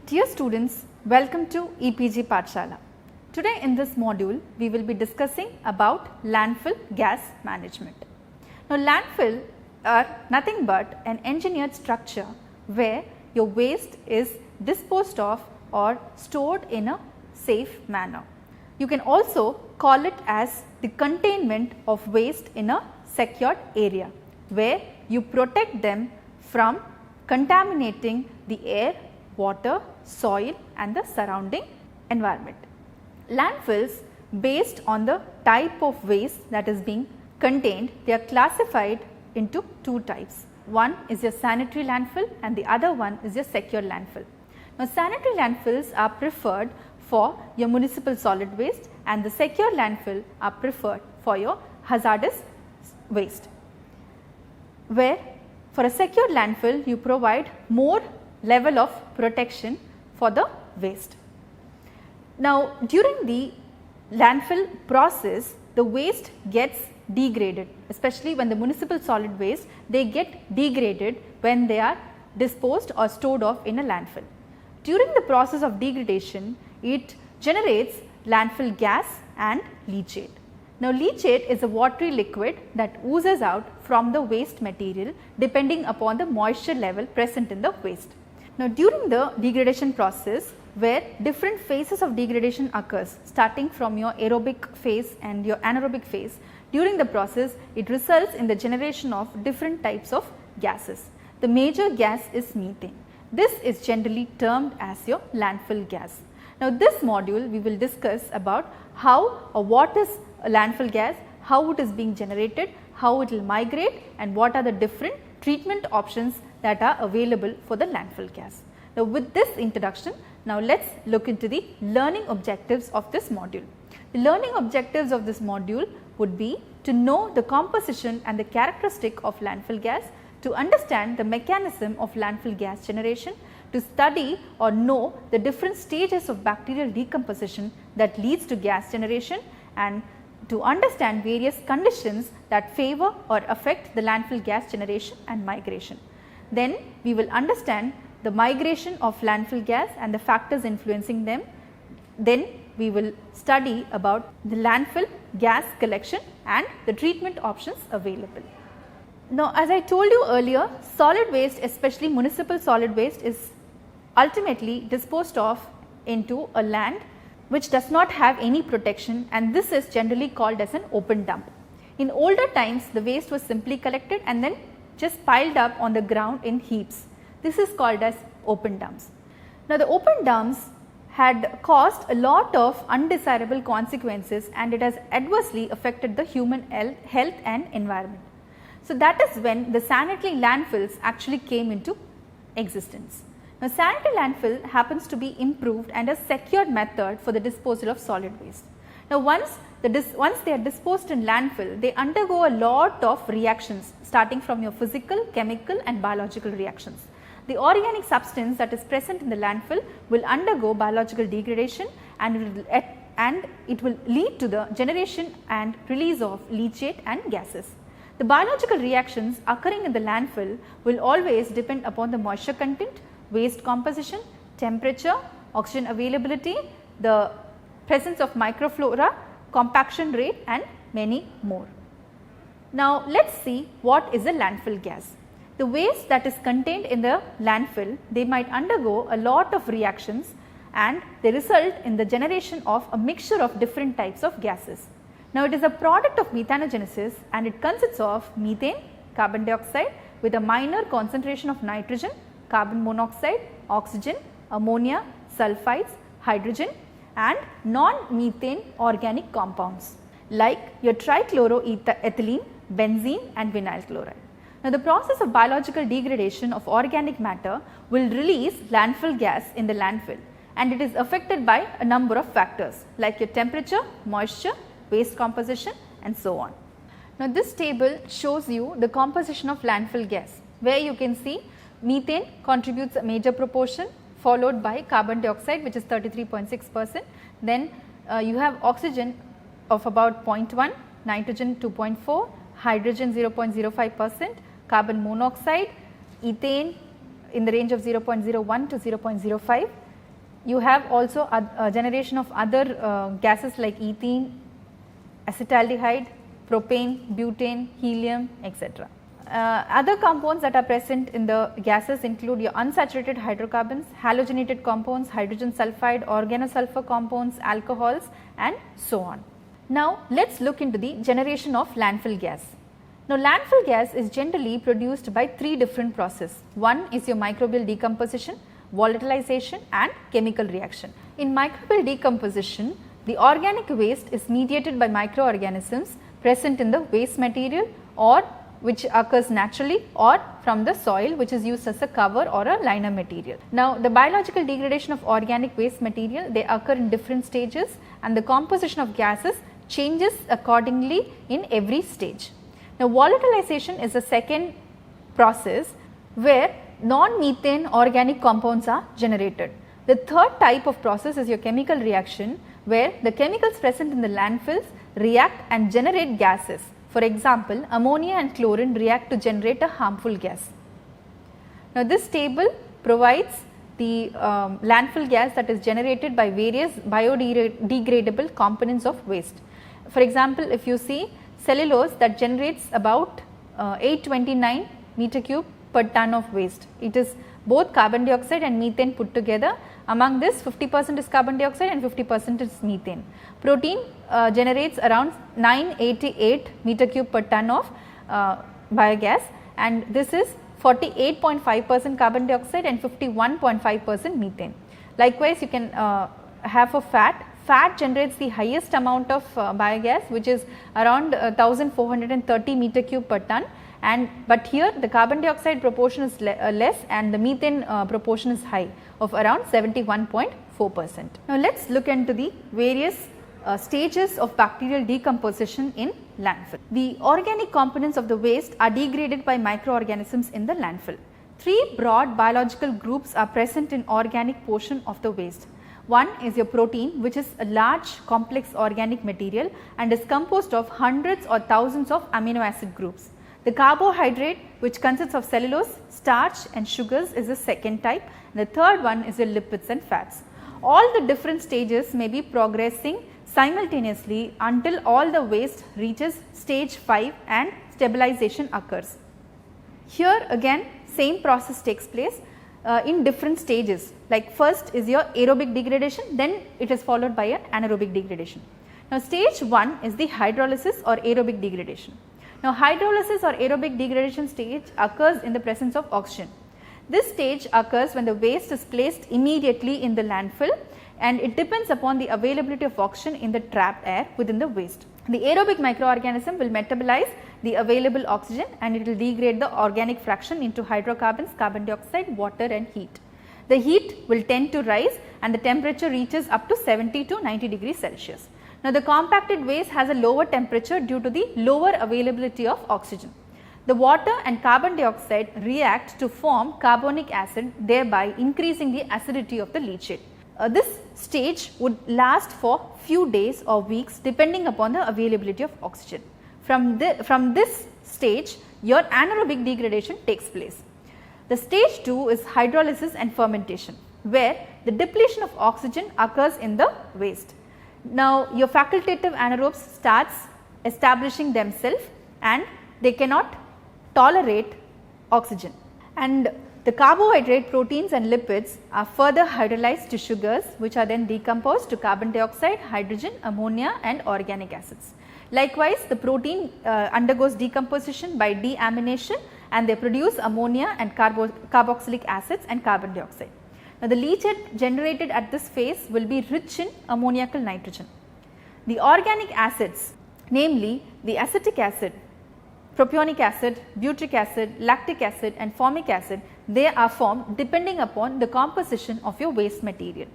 Dear students, welcome to EPG Pathshala. Today in this module, we will be discussing about landfill gas management. Now, landfill are nothing but an engineered structure where your waste is disposed of or stored in a safe manner. You can also call it as the containment of waste in a secured area where you protect them from contaminating the air, water, soil and the surrounding environment. Landfills, based on the type of waste that is being contained, they are classified into two types. One is your sanitary landfill and the other one is your secure landfill. Now, sanitary landfills are preferred for your municipal solid waste and the secure landfill are preferred for your hazardous waste, where for a secure landfill you provide more level of protection for the waste. Now, during the landfill process, the waste gets degraded, especially when the municipal solid waste, they get degraded when they are disposed or stored off in a landfill. During the process of degradation, it generates landfill gas and leachate. Now, leachate is a watery liquid that oozes out from the waste material depending upon the moisture level present in the waste. Now, during the degradation process, where different phases of degradation occurs starting from your aerobic phase and your anaerobic phase, during the process it results in the generation of different types of gases. The major gas is methane. This is generally termed as your landfill gas. Now, this module we will discuss about how or what is a landfill gas, how it is being generated, how it will migrate and what are the different treatment options that are available for the landfill gas. Now, with this introduction, now let us look into the learning objectives of this module. The learning objectives of this module would be to know the composition and the characteristic of landfill gas, to understand the mechanism of landfill gas generation, to study or know the different stages of bacterial decomposition that leads to gas generation, and to understand various conditions that favor or affect the landfill gas generation and migration. Then we will understand the migration of landfill gas and the factors influencing them. Then we will study about the landfill gas collection and the treatment options available. Now, as I told you earlier, solid waste, especially municipal solid waste, is ultimately disposed of into a land which does not have any protection, and this is generally called as an open dump. In older times, the waste was simply collected and then just piled up on the ground in heaps. This is called as open dumps. Now, the open dumps had caused a lot of undesirable consequences and it has adversely affected the human health and environment. So, that is when the sanitary landfills actually came into existence. Now, sanitary landfill happens to be improved and a secured method for the disposal of solid waste. Now, once they are disposed in landfill, they undergo a lot of reactions starting from your physical, chemical and biological reactions. The organic substance that is present in the landfill will undergo biological degradation and it will lead to the generation and release of leachate and gases. The biological reactions occurring in the landfill will always depend upon the moisture content, waste composition, temperature, oxygen availability, the presence of microflora, compaction rate and many more. Now, let us see what is a landfill gas. The waste that is contained in the landfill, they might undergo a lot of reactions and they result in the generation of a mixture of different types of gases. Now, it is a product of methanogenesis and it consists of methane, carbon dioxide with a minor concentration of nitrogen, carbon monoxide, oxygen, ammonia, sulfides, hydrogen and non-methane organic compounds like your trichloroethylene, benzene and vinyl chloride. Now, the process of biological degradation of organic matter will release landfill gas in the landfill and it is affected by a number of factors like your temperature, moisture, waste composition and so on. Now, this table shows you the composition of landfill gas, where you can see methane contributes a major proportion, followed by carbon dioxide which is 33.6%, then you have oxygen of about 0.1, nitrogen 2.4, hydrogen 0.05%, carbon monoxide, ethane in the range of 0.01 to 0.05, you have also a generation of other gases like ethene, acetaldehyde, propane, butane, helium, etc. Other compounds that are present in the gases include your unsaturated hydrocarbons, halogenated compounds, hydrogen sulfide, organosulfur compounds, alcohols and so on. Now, let us look into the generation of landfill gas. Now, landfill gas is generally produced by three different processes. One is your microbial decomposition, volatilization and chemical reaction. In microbial decomposition, the organic waste is mediated by microorganisms present in the waste material or which occurs naturally or from the soil, which is used as a cover or a liner material. Now, the biological degradation of organic waste material, they occur in different stages and the composition of gases changes accordingly in every stage. Now, volatilization is the second process where non-methane organic compounds are generated. The third type of process is your chemical reaction, where the chemicals present in the landfills react and generate gases. For example, ammonia and chlorine react to generate a harmful gas. Now, this table provides the landfill gas that is generated by various biodegradable components of waste. For example, if you see cellulose, that generates about 829 meter cube per ton of waste. It is both carbon dioxide and methane put together. Among this, 50% is carbon dioxide and 50% is methane. Protein generates around 988 meter cube per ton of biogas, and this is 48.5% carbon dioxide and 51.5% methane. Likewise, you can have a fat. Fat generates the highest amount of biogas, which is around 1430 meter cube per ton, but here the carbon dioxide proportion is less and the methane proportion is high of around 71.4%. Now, let us look into the various stages of bacterial decomposition in landfill. The organic components of the waste are degraded by microorganisms in the landfill. Three broad biological groups are present in organic portion of the waste. One is your protein, which is a large complex organic material and is composed of hundreds or thousands of amino acid groups. The carbohydrate, which consists of cellulose, starch and sugars, is the second type, and the third one is the lipids and fats. All the different stages may be progressing simultaneously until all the waste reaches stage 5 and stabilization occurs. Here again same process takes place in different stages, like first is your aerobic degradation, then it is followed by an anaerobic degradation. Now, stage 1 is the hydrolysis or aerobic degradation. Now, hydrolysis or aerobic degradation stage occurs in the presence of oxygen. This stage occurs when the waste is placed immediately in the landfill, and it depends upon the availability of oxygen in the trapped air within the waste. The aerobic microorganism will metabolize the available oxygen and it will degrade the organic fraction into hydrocarbons, carbon dioxide, water and heat. The heat will tend to rise and the temperature reaches up to 70 to 90 degrees Celsius. Now, the compacted waste has a lower temperature due to the lower availability of oxygen. The water and carbon dioxide react to form carbonic acid, thereby increasing the acidity of the leachate. This stage would last for few days or weeks depending upon the availability of oxygen. From this stage, your anaerobic degradation takes place. The stage 2 is hydrolysis and fermentation, where the depletion of oxygen occurs in the waste. Now, your facultative anaerobes starts establishing themselves and they cannot tolerate oxygen, and the carbohydrate, proteins and lipids are further hydrolyzed to sugars, which are then decomposed to carbon dioxide, hydrogen, ammonia and organic acids. Likewise, the protein undergoes decomposition by deamination and they produce ammonia and carboxylic acids and carbon dioxide. Now, the leachate generated at this phase will be rich in ammoniacal nitrogen. The organic acids, namely the acetic acid, propionic acid, butyric acid, lactic acid and formic acid, they are formed depending upon the composition of your waste material.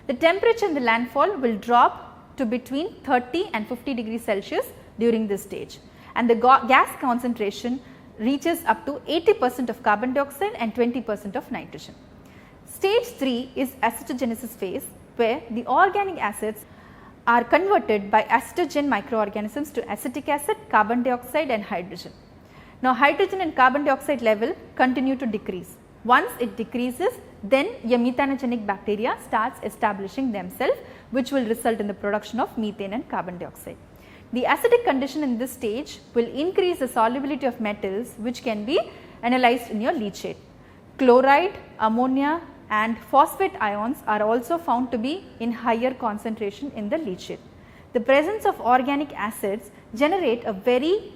The temperature in the landfall will drop to between 30 and 50 degrees Celsius during this stage, and the gas concentration reaches up to 80% of carbon dioxide and 20% of nitrogen. Stage 3 is acetogenesis phase, where the organic acids are converted by acetogen microorganisms to acetic acid, carbon dioxide and hydrogen. Now, hydrogen and carbon dioxide level continue to decrease. Once it decreases, then your methanogenic bacteria starts establishing themselves, which will result in the production of methane and carbon dioxide. The acidic condition in this stage will increase the solubility of metals, which can be analyzed in your leachate. Chloride, ammonia and phosphate ions are also found to be in higher concentration in the leachate. The presence of organic acids generate a very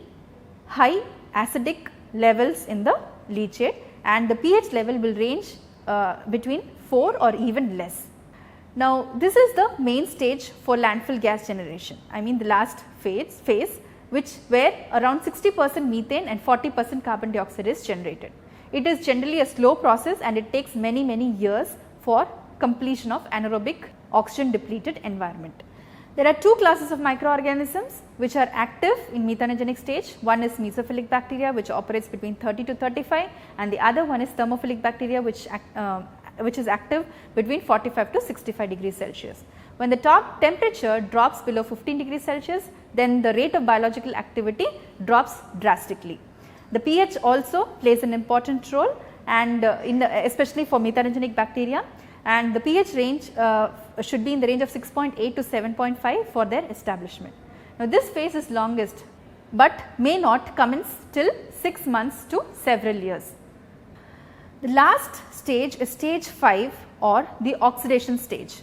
high acidic levels in the leachate, and the pH level will range between 4 or even less. Now, this is the main stage for landfill gas generation. I mean the last phase where around 60% methane and 40% carbon dioxide is generated. It is generally a slow process and it takes many years for completion of anaerobic oxygen depleted environment. There are two classes of microorganisms which are active in methanogenic stage. One is mesophilic bacteria, which operates between 30 to 35, and the other one is thermophilic bacteria, which is active between 45 to 65 degrees Celsius. When the top temperature drops below 15 degrees Celsius, then the rate of biological activity drops drastically. The pH also plays an important role, and especially for methanogenic bacteria, and the pH range should be in the range of 6.8 to 7.5 for their establishment. Now, this phase is longest, but may not commence till 6 months to several years. The last stage is stage 5 or the oxidation stage.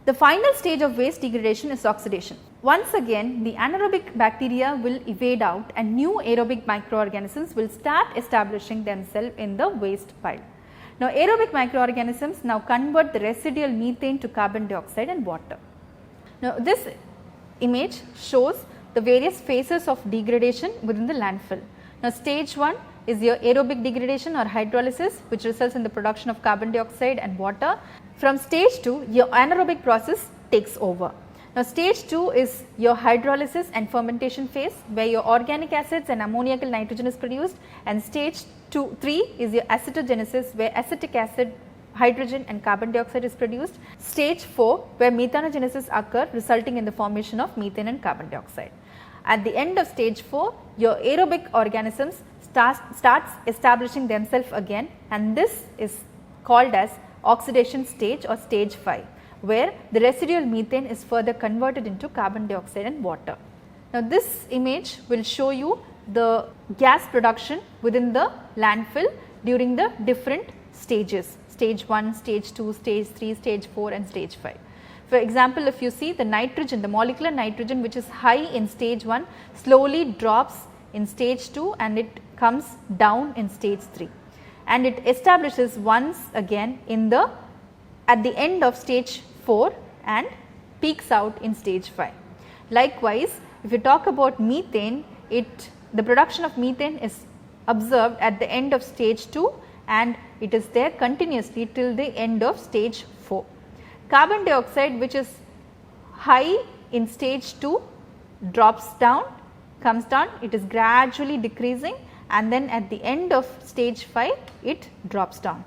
The final stage of waste degradation is oxidation. Once again, the anaerobic bacteria will evade out and new aerobic microorganisms will start establishing themselves in the waste pile. Now, aerobic microorganisms now convert the residual methane to carbon dioxide and water. Now, this image shows the various phases of degradation within the landfill. Now, stage 1 is your aerobic degradation or hydrolysis, which results in the production of carbon dioxide and water. From stage 2, your anaerobic process takes over. Now, stage 2 is your hydrolysis and fermentation phase, where your organic acids and ammoniacal nitrogen is produced, and stage 3 is your acetogenesis, where acetic acid, hydrogen and carbon dioxide is produced. Stage 4, where methanogenesis occurs, resulting in the formation of methane and carbon dioxide. At the end of stage 4, your aerobic organisms starts establishing themselves again, and this is called as oxidation stage or stage 5, where the residual methane is further converted into carbon dioxide and water. Now, this image will show you the gas production within the landfill during the different stages, stage 1, stage 2, stage 3, stage 4 and stage 5. For example, if you see the nitrogen, the molecular nitrogen which is high in stage 1 slowly drops in stage 2 and it comes down in stage 3, and it establishes once again at the end of stage 4 and peaks out in stage 5. Likewise, if you talk about methane, the production of methane is observed at the end of stage 2 and it is there continuously till the end of stage 4. Carbon dioxide, which is high in stage 2, drops down, comes down, it is gradually decreasing, and then at the end of stage 5 it drops down.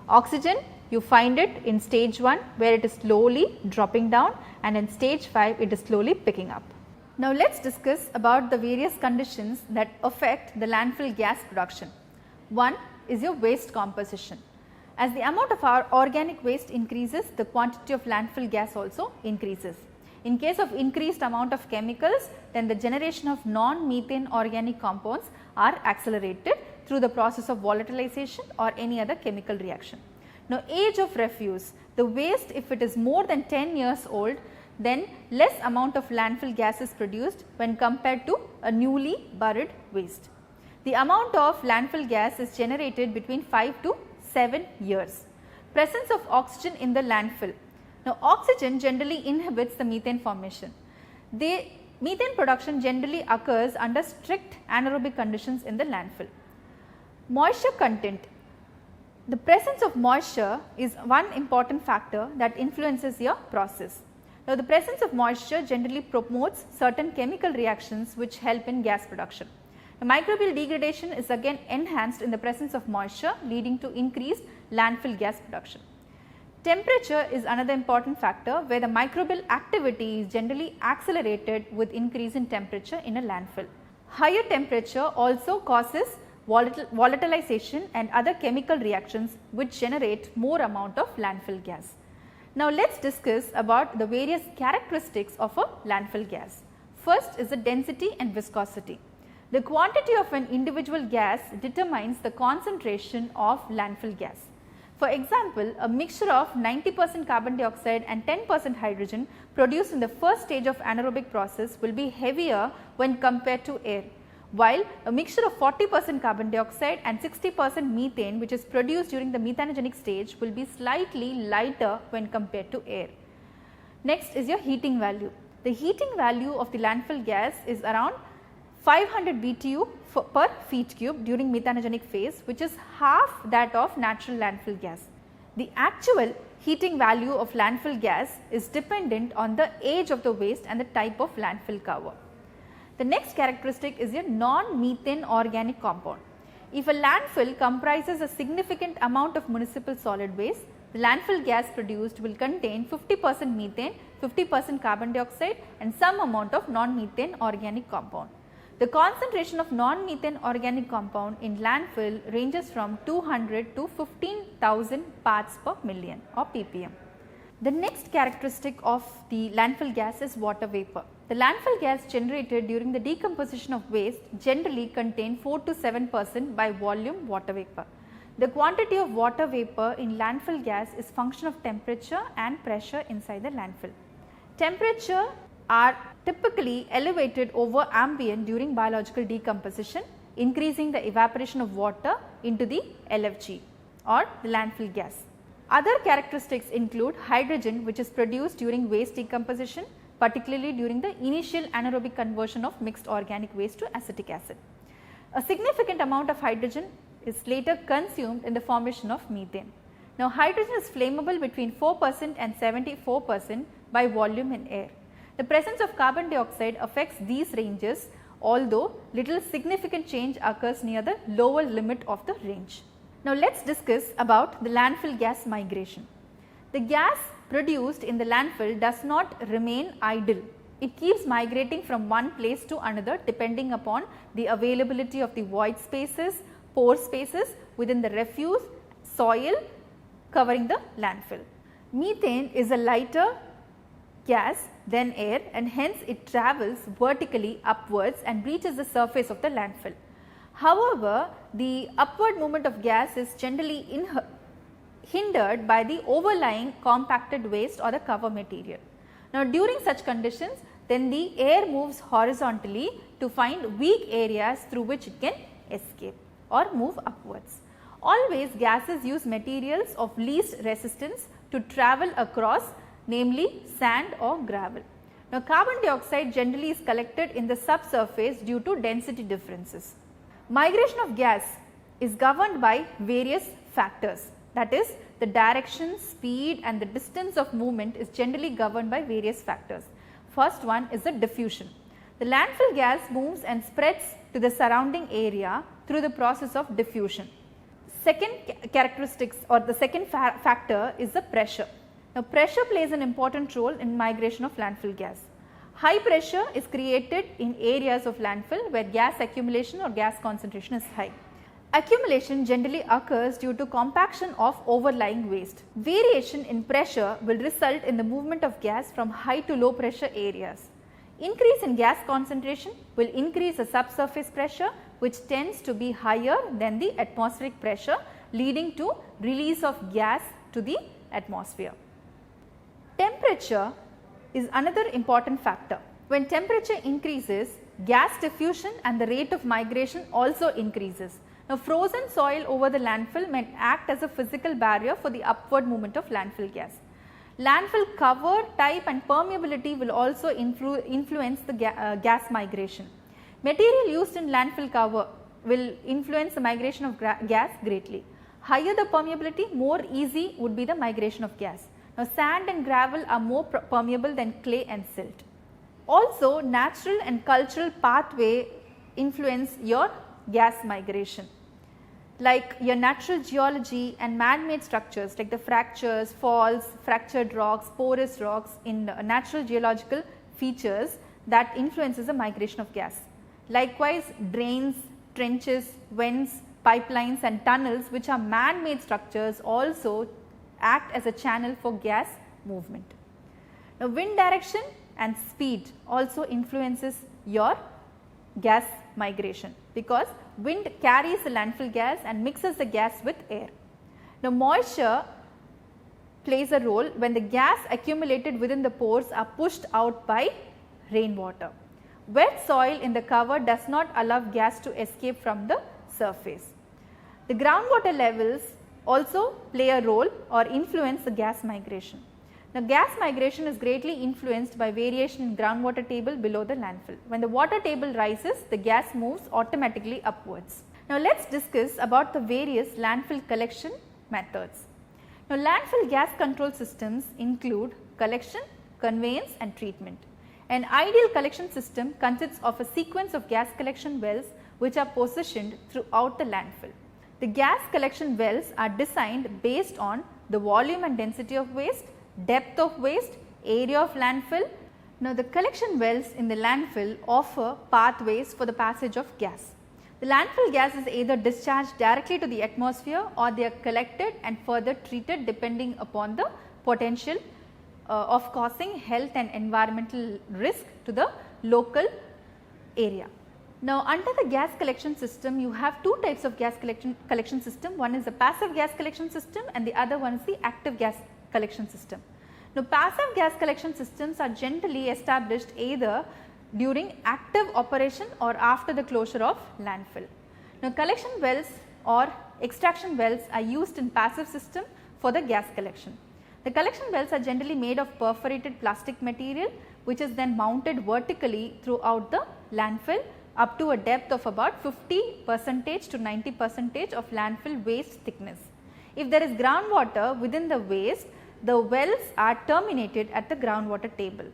Oxygen, you find it in stage 1 where it is slowly dropping down, and in stage 5 it is slowly picking up. Now, let us discuss about the various conditions that affect the landfill gas production. One is your waste composition. As the amount of our organic waste increases, the quantity of landfill gas also increases. In case of increased amount of chemicals, then the generation of non-methane organic compounds are accelerated through the process of volatilization or any other chemical reaction. Now, age of refuse, the waste, if it is more than 10 years old, then less amount of landfill gas is produced when compared to a newly buried waste. The amount of landfill gas is generated between 5 to 7 years. Presence of oxygen in the landfill. Now, oxygen generally inhibits the methane formation. The methane production generally occurs under strict anaerobic conditions in the landfill. Moisture content. The presence of moisture is one important factor that influences your process. Now, the presence of moisture generally promotes certain chemical reactions which help in gas production. The microbial degradation is again enhanced in the presence of moisture, leading to increased landfill gas production. Temperature is another important factor where the microbial activity is generally accelerated with increase in temperature in a landfill. Higher temperature also causes volatilization and other chemical reactions which generate more amount of landfill gas. Now let us discuss about the various characteristics of a landfill gas. First is the density and viscosity. The quantity of an individual gas determines the concentration of landfill gas. For example, a mixture of 90% carbon dioxide and 10% hydrogen produced in the first stage of anaerobic process will be heavier when compared to air, while a mixture of 40% carbon dioxide and 60% methane which is produced during the methanogenic stage will be slightly lighter when compared to air. Next is your heating value. The heating value of the landfill gas is around 500 BTU per feet cube during methanogenic phase, which is half that of natural landfill gas. The actual heating value of landfill gas is dependent on the age of the waste and the type of landfill cover. The next characteristic is your non-methane organic compound. If a landfill comprises a significant amount of municipal solid waste, the landfill gas produced will contain 50% methane, 50% carbon dioxide and some amount of non-methane organic compound. The concentration of non-methane organic compound in landfill ranges from 200 to 15,000 parts per million or ppm. The next characteristic of the landfill gas is water vapor. The landfill gas generated during the decomposition of waste generally contain 4 to 7% by volume water vapor. The quantity of water vapor in landfill gas is function of temperature and pressure inside the landfill. Temperature are typically elevated over ambient during biological decomposition, increasing the evaporation of water into the LFG or the landfill gas. Other characteristics include hydrogen, which is produced during waste decomposition, particularly during the initial anaerobic conversion of mixed organic waste to acetic acid. A significant amount of hydrogen is later consumed in the formation of methane. Now, hydrogen is flammable between 4% and 74% by volume in air. The presence of carbon dioxide affects these ranges, although little significant change occurs near the lower limit of the range. Now let us discuss about the landfill gas migration. The gas produced in the landfill does not remain idle. It keeps migrating from one place to another depending upon the availability of the void spaces, pore spaces within the refuse, soil covering the landfill. Methane is a lighter gas than air and hence it travels vertically upwards and reaches the surface of the landfill. However, the upward movement of gas is generally hindered by the overlying compacted waste or the cover material. Now, during such conditions, then the air moves horizontally to find weak areas through which it can escape or move upwards. Always gases use materials of least resistance to travel across, namely sand or gravel. Now, carbon dioxide generally is collected in the subsurface due to density differences. Migration of gas is governed by various factors, that is the direction, speed and the distance of movement is generally governed by various factors. First one is the diffusion. The landfill gas moves and spreads to the surrounding area through the process of diffusion. Second characteristics or the second factor is the pressure. Now, pressure plays an important role in migration of landfill gas. High pressure is created in areas of landfill where gas accumulation or gas concentration is high. Accumulation generally occurs due to compaction of overlying waste. Variation in pressure will result in the movement of gas from high to low pressure areas. Increase in gas concentration will increase the subsurface pressure, which tends to be higher than the atmospheric pressure, leading to release of gas to the atmosphere. Temperature is another important factor. When temperature increases, gas diffusion and the rate of migration also increases. Now, frozen soil over the landfill may act as a physical barrier for the upward movement of landfill gas. Landfill cover type and permeability will also influence the gas migration. Material used in landfill cover will influence the migration of gas greatly. Higher the permeability, more easy would be the migration of gas. Now, sand and gravel are more permeable than clay and silt. Also, natural and cultural pathway influence your gas migration, like your natural geology and man-made structures like the fractures, faults, fractured rocks, porous rocks in natural geological features that influences the migration of gas. Likewise, drains, trenches, vents, pipelines and tunnels, which are man-made structures, also act as a channel for gas movement. Now, wind direction and speed also influences your gas migration, because wind carries the landfill gas and mixes the gas with air. Now, moisture plays a role when the gas accumulated within the pores are pushed out by rainwater. Wet soil in the cover does not allow gas to escape from the surface. The groundwater levels also play a role or influence the gas migration. Now, gas migration is greatly influenced by variation in groundwater table below the landfill. When the water table rises, the gas moves automatically upwards. Now, let us discuss about the various landfill collection methods. Now, landfill gas control systems include collection, conveyance and treatment. An ideal collection system consists of a sequence of gas collection wells which are positioned throughout the landfill. The gas collection wells are designed based on the volume and density of waste, depth of waste, area of landfill. Now, the collection wells in the landfill offer pathways for the passage of gas. The landfill gas is either discharged directly to the atmosphere or they are collected and further treated depending upon the potential of causing health and environmental risk to the local area. Now, under the gas collection system, you have two types of gas collection system. One is the passive gas collection system and the other one is the active gas collection system. Now, passive gas collection systems are generally established either during active operation or after the closure of landfill. Now, collection wells or extraction wells are used in passive system for the gas collection. The collection wells are generally made of perforated plastic material which is then mounted vertically throughout the landfill up to a depth of about 50% to 90% of landfill waste thickness. If there is groundwater within the waste, the wells are terminated at the groundwater table.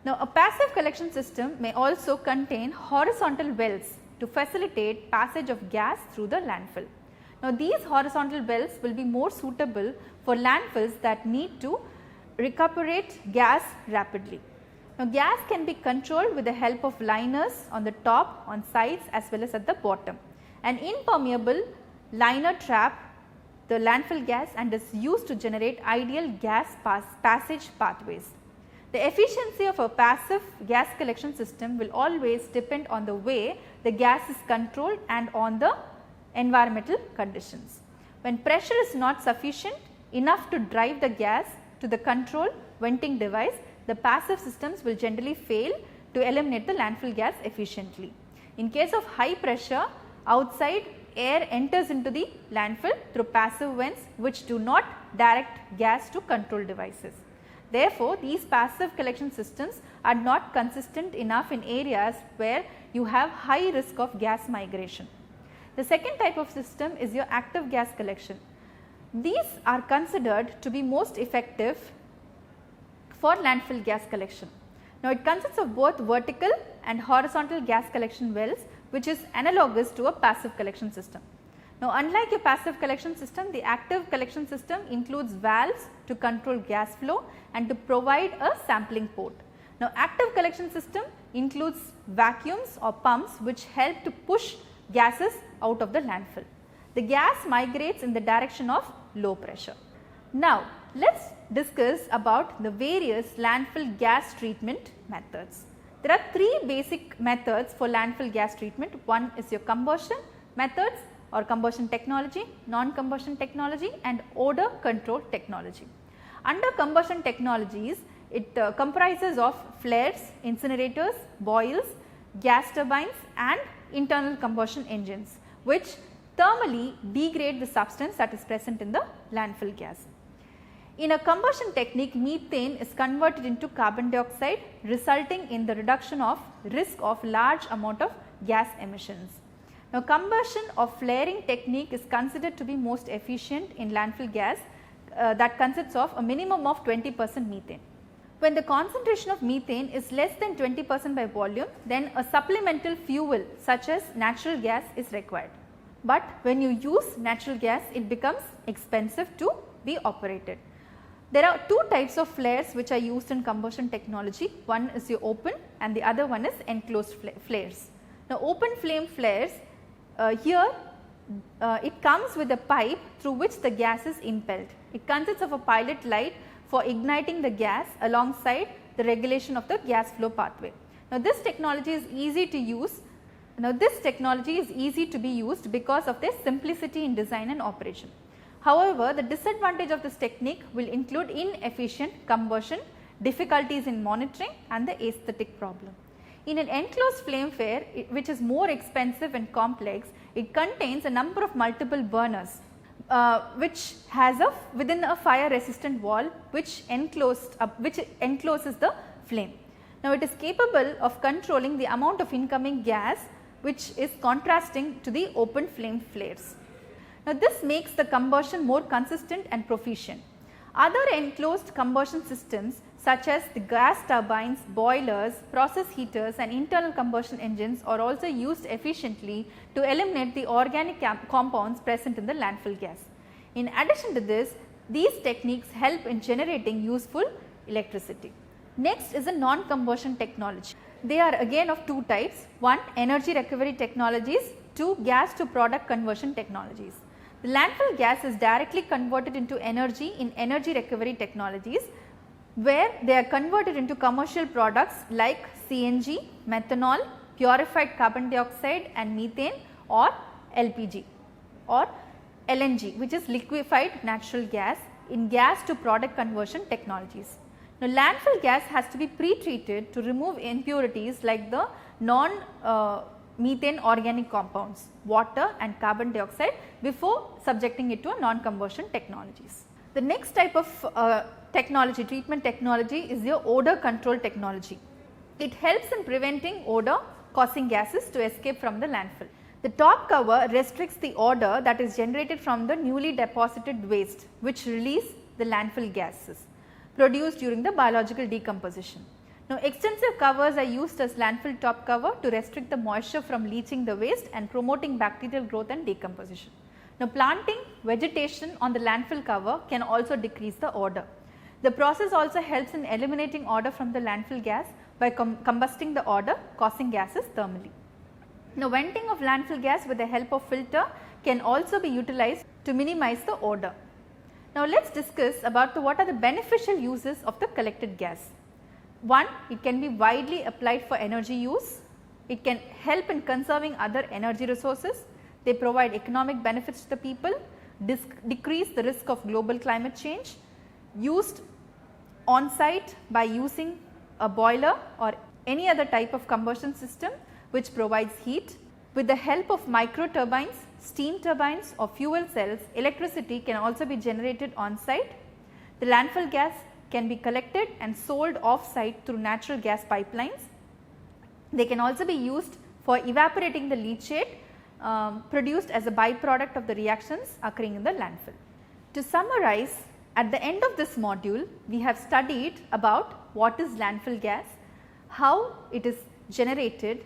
Now, a passive collection system may also contain horizontal wells to facilitate passage of gas through the landfill. Now, these horizontal wells will be more suitable for landfills that need to recuperate gas rapidly. Now, gas can be controlled with the help of liners on the top, on sides as well as at the bottom. An impermeable liner trap the landfill gas and is used to generate ideal gas passage pathways. The efficiency of a passive gas collection system will always depend on the way the gas is controlled and on the environmental conditions. When pressure is not sufficient enough to drive the gas to the control venting device, the passive systems will generally fail to eliminate the landfill gas efficiently. In case of high pressure, outside air enters into the landfill through passive vents which do not direct gas to control devices. Therefore, these passive collection systems are not consistent enough in areas where you have high risk of gas migration. The second type of system is your active gas collection. These are considered to be most effective for landfill gas collection. Now, it consists of both vertical and horizontal gas collection wells which is analogous to a passive collection system. Now, unlike a passive collection system, the active collection system includes valves to control gas flow and to provide a sampling port. Now, active collection system includes vacuums or pumps which help to push gases out of the landfill. The gas migrates in the direction of low pressure. Now, let us discuss about the various landfill gas treatment methods. There are three basic methods for landfill gas treatment. One is your combustion methods or combustion technology, non-combustion technology and odor control technology. Under combustion technologies, it comprises of flares, incinerators, boils, gas turbines and internal combustion engines which thermally degrade the substance that is present in the landfill gas. In a combustion technique, methane is converted into carbon dioxide resulting in the reduction of risk of large amount of gas emissions. Now, combustion or flaring technique is considered to be most efficient in landfill gas that consists of a minimum of 20% methane. When the concentration of methane is less than 20% by volume, then a supplemental fuel such as natural gas is required. But when you use natural gas, it becomes expensive to be operated. There are two types of flares which are used in combustion technology. One is your open and the other one is enclosed flares. Now, open flame flares Here it comes with a pipe through which the gas is impelled. It consists of a pilot light for igniting the gas alongside the regulation of the gas flow pathway. Now, this technology is easy to use. Now, this technology is easy to be used because of their simplicity in design and operation. However, the disadvantage of this technique will include inefficient combustion, difficulties in monitoring and the aesthetic problem. In an enclosed flame flare, which is more expensive and complex, it contains a number of multiple burners which has within a fire resistant wall which encloses the flame. Now, it is capable of controlling the amount of incoming gas which is contrasting to the open flame flares. Now, this makes the combustion more consistent and proficient. Other enclosed combustion systems such as the gas turbines, boilers, process heaters and internal combustion engines are also used efficiently to eliminate the organic compounds present in the landfill gas. In addition to this, these techniques help in generating useful electricity. Next is a non-combustion technology. They are again of two types, one energy recovery technologies, two gas to product conversion technologies. The landfill gas is directly converted into energy in energy recovery technologies, where they are converted into commercial products like CNG, methanol, purified carbon dioxide and methane, or LPG or LNG, which is liquefied natural gas, in gas to product conversion technologies. Now, landfill gas has to be pre-treated to remove impurities like the non-methane organic compounds, water and carbon dioxide before subjecting it to non-combustion technologies. The next type of treatment technology is your odor control technology. It helps in preventing odor causing gases to escape from the landfill. The top cover restricts the odor that is generated from the newly deposited waste, which release the landfill gases produced during the biological decomposition. Now, extensive covers are used as landfill top cover to restrict the moisture from leaching the waste and promoting bacterial growth and decomposition. Now, planting vegetation on the landfill cover can also decrease the odor. The process also helps in eliminating odor from the landfill gas by combusting the odor causing gases thermally. Now, venting of landfill gas with the help of filter can also be utilized to minimize the odor. Now, let us discuss about what are the beneficial uses of the collected gas. One, it can be widely applied for energy use. It can help in conserving other energy resources. They provide economic benefits to the people, decrease the risk of global climate change, used on site by using a boiler or any other type of combustion system which provides heat. With the help of micro turbines, steam turbines or fuel cells, electricity can also be generated on site. The landfill gas can be collected and sold off site through natural gas pipelines. They can also be used for evaporating the leachate produced as a byproduct of the reactions occurring in the landfill. To summarize, at the end of this module, we have studied about what is landfill gas, how it is generated.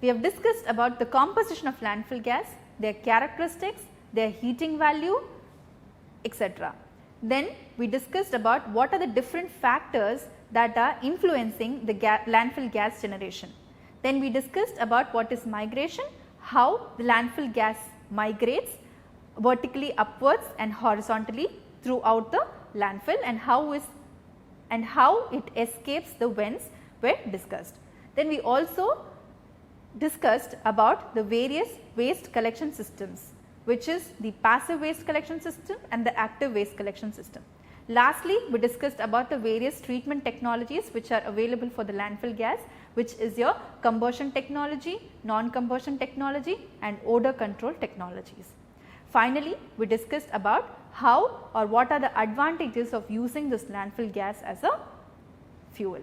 We have discussed about the composition of landfill gas, their characteristics, their heating value, etc. Then we discussed about what are the different factors that are influencing the landfill gas generation. Then we discussed about what is migration, how the landfill gas migrates vertically upwards and horizontally throughout the landfill, and how it escapes the vents were discussed. Then we also discussed about the various waste collection systems, which is the passive waste collection system and the active waste collection system. Lastly, we discussed about the various treatment technologies which are available for the landfill gas, which is your combustion technology, non-combustion technology and odor control technologies. Finally, we discussed about how or what are the advantages of using this landfill gas as a fuel.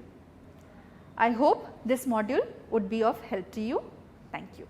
I hope this module would be of help to you. Thank you.